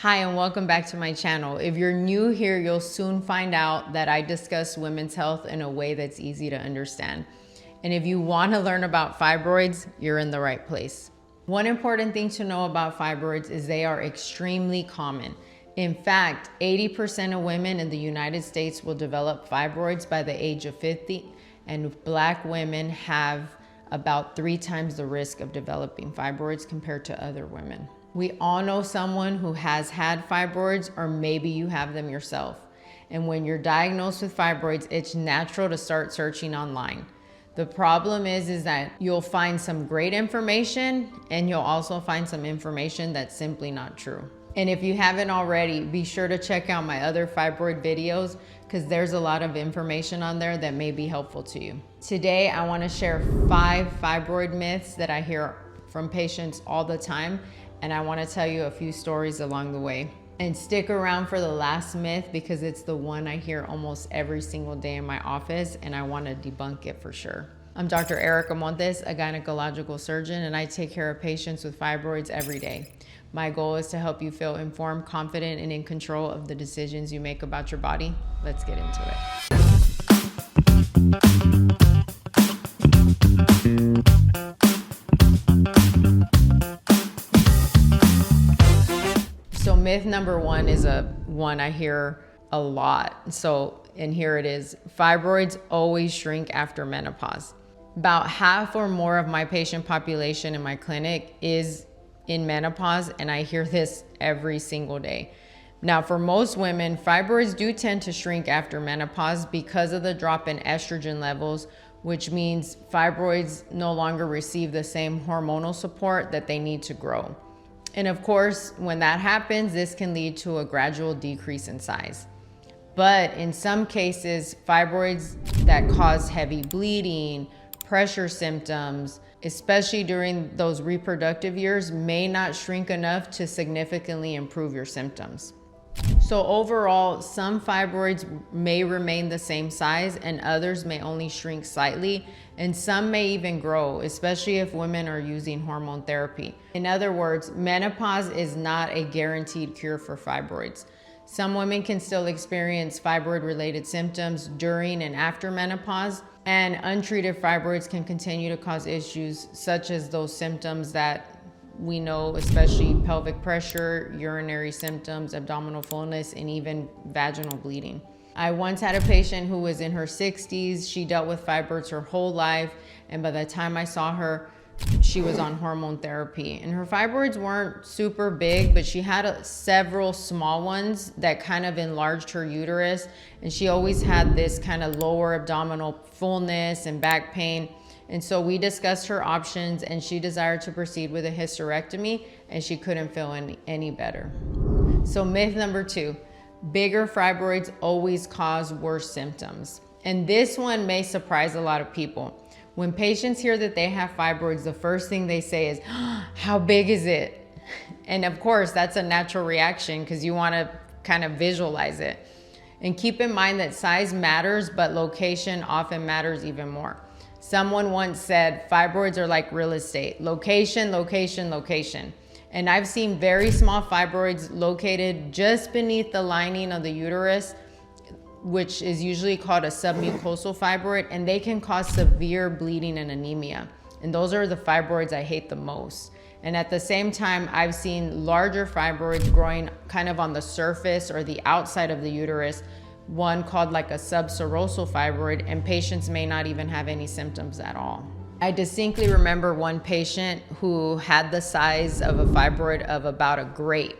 Hi, and welcome back to my channel. If you're new here, you'll soon find out that I discuss women's health in a way that's easy to understand. And if you want to learn about fibroids, you're in the right place. One important thing to know about fibroids is they are extremely common. In fact, 80% of women in the United States will develop fibroids by the age of 50, and Black women have about 3 times the risk of developing fibroids compared to other women. We all know someone who has had fibroids, or maybe you have them yourself. And when you're diagnosed with fibroids, it's natural to start searching online. The problem is that you'll find some great information, and you'll also find some information that's simply not true. And if you haven't already, be sure to check out my other fibroid videos, because there's a lot of information on there that may be helpful to you. Today, I want to share 5 fibroid myths that I hear from patients all the time, and I want to tell you a few stories along the way. And stick around for the last myth, because it's the one I hear almost every single day in my office, and I want to debunk it for sure. I'm Dr. Erica Montes, a gynecological surgeon, and I take care of patients with fibroids every day. My goal is to help you feel informed, confident, and in control of the decisions you make about your body. Let's get into it. So myth number 1 is one I hear a lot. And here it is. Fibroids always shrink after menopause. About half or more of my patient population in my clinic is in menopause, and I hear this every single day. Now, for most women, fibroids do tend to shrink after menopause because of the drop in estrogen levels, which means fibroids no longer receive the same hormonal support that they need to grow. And of course, when that happens, this can lead to a gradual decrease in size. But in some cases, fibroids that cause heavy bleeding, pressure symptoms, especially during those reproductive years, may not shrink enough to significantly improve your symptoms. So overall, some fibroids may remain the same size and others may only shrink slightly, and some may even grow, especially if women are using hormone therapy. In other words, menopause is not a guaranteed cure for fibroids. Some women can still experience fibroid-related symptoms during and after menopause, and untreated fibroids can continue to cause issues such as those symptoms that we know, especially pelvic pressure, urinary symptoms, abdominal fullness, and even vaginal bleeding. I once had a patient who was in her 60s. She dealt with fibroids her whole life, and by the time I saw her, she was on hormone therapy. And her fibroids weren't super big, but she had several small ones that kind of enlarged her uterus, and she always had this kind of lower abdominal fullness and back pain. And so we discussed her options, and she desired to proceed with a hysterectomy, and she couldn't feel any better. So myth number 2, bigger fibroids always cause worse symptoms. And this one may surprise a lot of people. When patients hear that they have fibroids, the first thing they say is, "Oh, how big is it?" And of course, that's a natural reaction because you want to kind of visualize it. And keep in mind that size matters, but location often matters even more. Someone once said, fibroids are like real estate. Location, location, location. And I've seen very small fibroids located just beneath the lining of the uterus, which is usually called a submucosal fibroid, and they can cause severe bleeding and anemia. And those are the fibroids I hate the most. And at the same time, I've seen larger fibroids growing kind of on the surface or the outside of the uterus, one called like a subserosal fibroid, and patients may not even have any symptoms at all. I distinctly remember one patient who had the size of a fibroid of about a grape,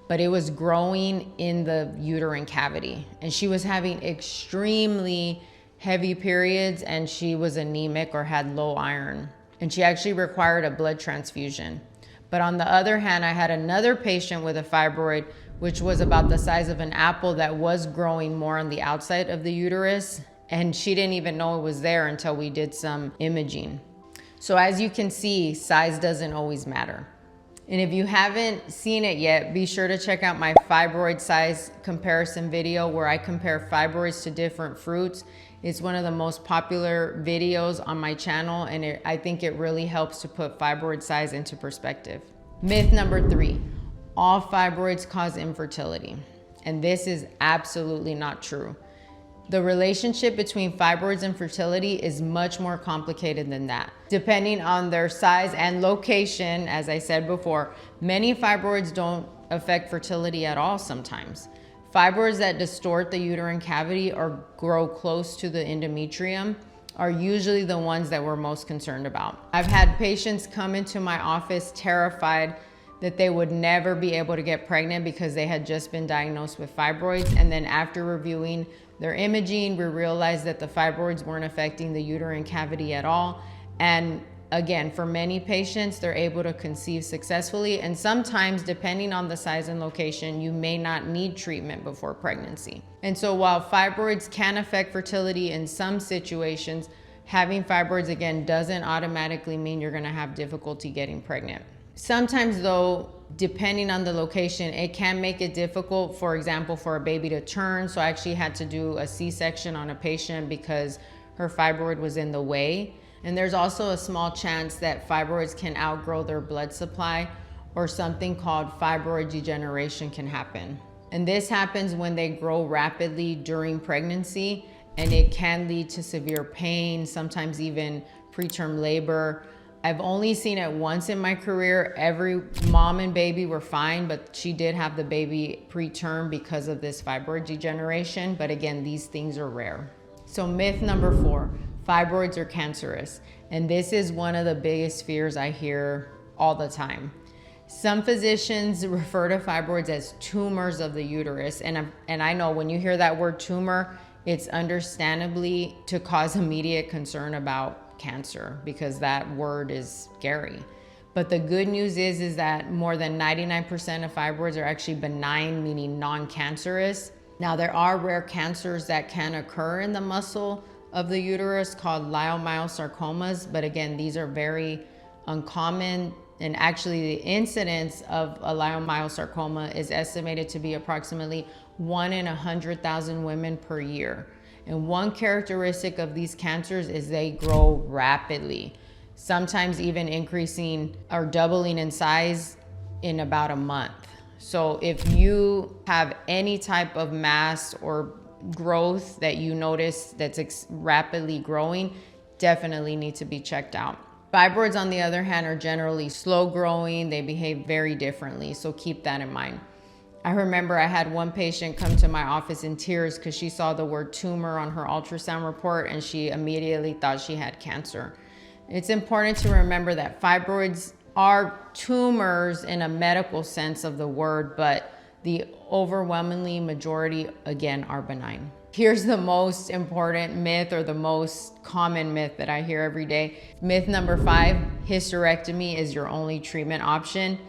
but it was growing in the uterine cavity, and she was having extremely heavy periods, and she was anemic or had low iron, and she actually required a blood transfusion. But on the other hand, I had another patient with a fibroid which was about the size of an apple that was growing more on the outside of the uterus, and she didn't even know it was there until we did some imaging. So as you can see, size doesn't always matter. And if you haven't seen it yet, be sure to check out my fibroid size comparison video where I compare fibroids to different fruits. It's one of the most popular videos on my channel, and I think it really helps to put fibroid size into perspective. Myth number 3, all fibroids cause infertility. And this is absolutely not true. The relationship between fibroids and fertility is much more complicated than that. Depending on their size and location, as I said before, many fibroids don't affect fertility at all sometimes. Fibroids that distort the uterine cavity or grow close to the endometrium are usually the ones that we're most concerned about. I've had patients come into my office terrified that they would never be able to get pregnant because they had just been diagnosed with fibroids. And then after reviewing their imaging, we realized that the fibroids weren't affecting the uterine cavity at all. And again, for many patients, they're able to conceive successfully. And sometimes, depending on the size and location, you may not need treatment before pregnancy. And so while fibroids can affect fertility in some situations, having fibroids, again, doesn't automatically mean you're gonna have difficulty getting pregnant. Sometimes though, depending on the location, it can make it difficult, for example, for a baby to turn. So I actually had to do a C-section on a patient because her fibroid was in the way. And there's also a small chance that fibroids can outgrow their blood supply, or something called fibroid degeneration can happen. And this happens when they grow rapidly during pregnancy, and it can lead to severe pain, sometimes even preterm labor. I've only seen it once in my career. Every mom and baby were fine, but she did have the baby preterm because of this fibroid degeneration. But again, these things are rare. So myth number 4, fibroids are cancerous. And this is one of the biggest fears I hear all the time. Some physicians refer to fibroids as tumors of the uterus. And I know when you hear that word tumor, it's understandably to cause immediate concern about cancer, because that word is scary. But the good news is that more than 99% of fibroids are actually benign, meaning non-cancerous. Now, there are rare cancers that can occur in the muscle of the uterus called leiomyosarcomas, but again, these are very uncommon. And actually the incidence of a leiomyosarcoma is estimated to be approximately 1 in 100,000 women per year. And one characteristic of these cancers is they grow rapidly, sometimes even increasing or doubling in size in about a month. So if you have any type of mass or growth that you notice that's rapidly growing, definitely need to be checked out. Fibroids, on the other hand, are generally slow growing. They behave very differently, so keep that in mind. I remember I had one patient come to my office in tears because she saw the word tumor on her ultrasound report and she immediately thought she had cancer. It's important to remember that fibroids are tumors in a medical sense of the word, but the overwhelmingly majority, again, are benign. Here's the most important myth, or the most common myth that I hear every day. Myth number 5, hysterectomy is your only treatment option.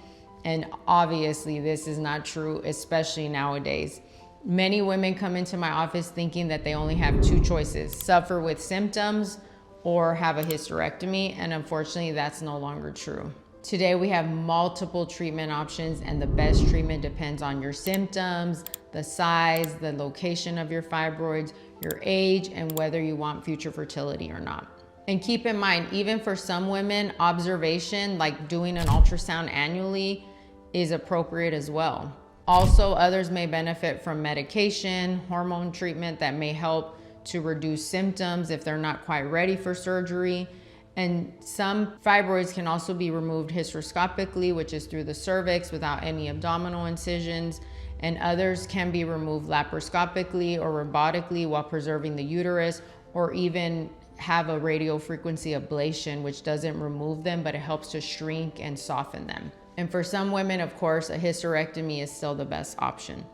And obviously this is not true, especially nowadays. Many women come into my office thinking that they only have 2 choices: suffer with symptoms or have a hysterectomy. And unfortunately, that's no longer true. Today, we have multiple treatment options, and the best treatment depends on your symptoms, the size, the location of your fibroids, your age, and whether you want future fertility or not. And keep in mind, even for some women, observation, like doing an ultrasound annually, is appropriate as well. Also, others may benefit from medication, hormone treatment that may help to reduce symptoms if they're not quite ready for surgery. And some fibroids can also be removed hysteroscopically, which is through the cervix without any abdominal incisions. And others can be removed laparoscopically or robotically while preserving the uterus, or even have a radiofrequency ablation, which doesn't remove them, but it helps to shrink and soften them. And for some women, of course, a hysterectomy is still the best option.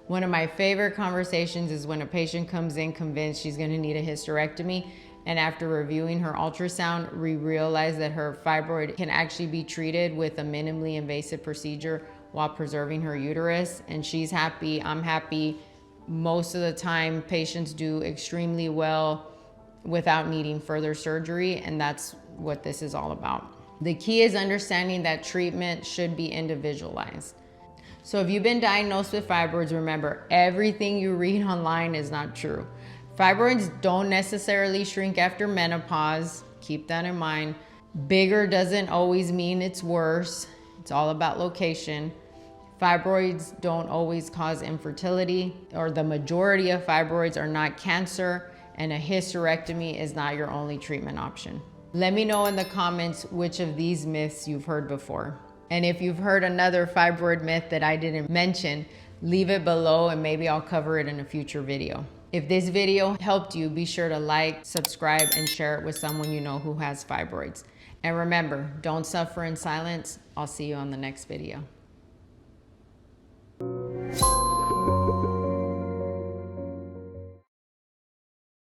One of my favorite conversations is when a patient comes in convinced she's gonna need a hysterectomy, and after reviewing her ultrasound, we realize that her fibroid can actually be treated with a minimally invasive procedure while preserving her uterus. And she's happy, I'm happy. Most of the time, patients do extremely well without needing further surgery, and that's what this is all about. The key is understanding that treatment should be individualized. So if you've been diagnosed with fibroids, remember, everything you read online is not true. Fibroids don't necessarily shrink after menopause. Keep that in mind. Bigger doesn't always mean it's worse. It's all about location. Fibroids don't always cause infertility, or the majority of fibroids are not cancer, and a hysterectomy is not your only treatment option. Let me know in the comments which of these myths you've heard before. And if you've heard another fibroid myth that I didn't mention, leave it below and maybe I'll cover it in a future video. If this video helped you, be sure to like, subscribe, and share it with someone you know who has fibroids. And remember, don't suffer in silence. I'll see you on the next video.